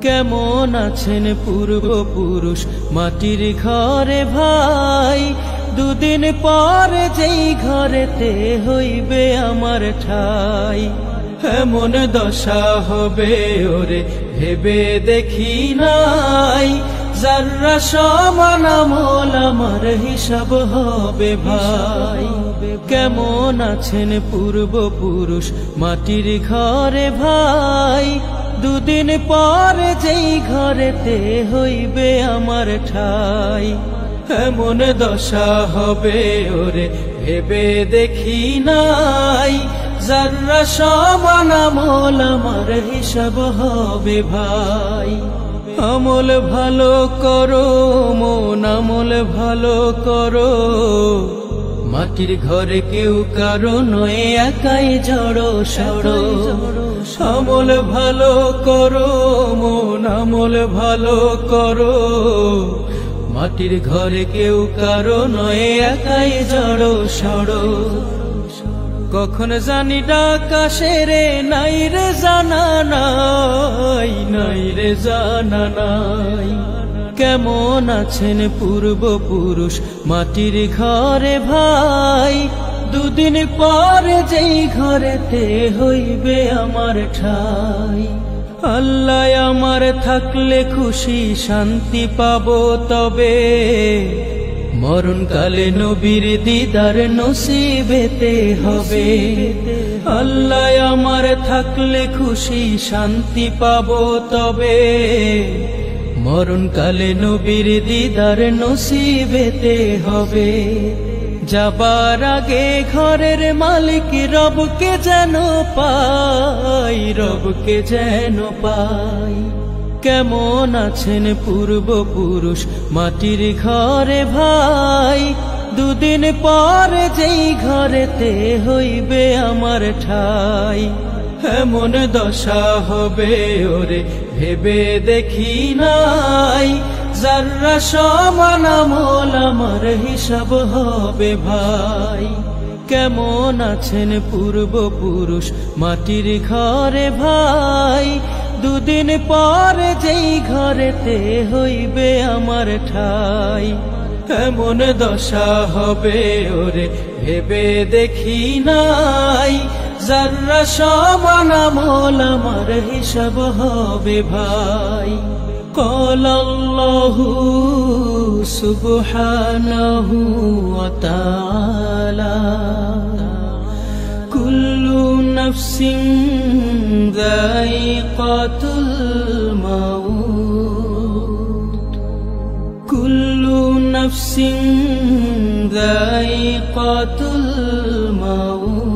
কেমন আছেন পূর্বপুরুষ মাটির ঘরে ভাই, দুদিন পর যেই ঘরেতে হইবে আমার ঠাই। এমন দশা হবে ওরে ভেবে দেখি নাই, যারা সমান আমল আমার হিসাব হবে ভাই। কেমন আছেন পূর্বপুরুষ মাটির ঘরে ভাই, দুদিন পর যেই ঘরেতে হইবে আমার ঠাই। এমন দশা হবে ওরে ভেবে দেখি নাই, যারা সমান আমল আমার হিসাব হবে ভাই। আমল ভালো করো মন আমল ভালো করো, মাটির ঘরে কেউ কারো নয় একাই জড়ো সড়ো। আমল ভালো করো মন আমল ভালো করো, মাটির ঘরে কেউ কারো নয় একাই জড়ো সড়ো। কখন জানি ডাক আসে রে নাই রে জানা নাই, নাই রে জানা নাই। কেমন আছেন পূর্বপুরুষ মাটির ঘরে ভাই, দুদিন পর যেই ঘরেতে হইবে আমার ঠাই। আল্লাহ আমার থাকলে খুশি শান্তি পাবো তবে, মরণকালে নবীর দিদার নসিবেতে হবে। আল্লাহ আমার থাকলে খুশি শান্তি পাবো তবে, মরণকালে নবীর দিদার নসিবেতে হবে। যাবার আগে ঘরের মালিক রবকে যেন পাই, রবকে যেন পাই। কেমন আছেন পূর্বপুরুষ মাটির ঘরে ভাই, দুদিন পর যেই ঘরেতে হইবে আমার ঠাই। এমন দশা হবে ওরে ভেবে দেখি নাই, যারা সমান আমল আমার হিসাব হবে ভাই। কেমন আছেন পূর্বপুরুষ মাটির ঘরে ভাই, দুদিন পর যেই ঘরেতে হইবে আমার ঠাই। এমন দশা হবে ওরে ভেবে দেখি নাই, যারা সমান আমল আমার হিসাব হবে ভাই। قال الله سبحانه وتعالى كل نفس ذائقة الموت، كل نفس ذائقة الموت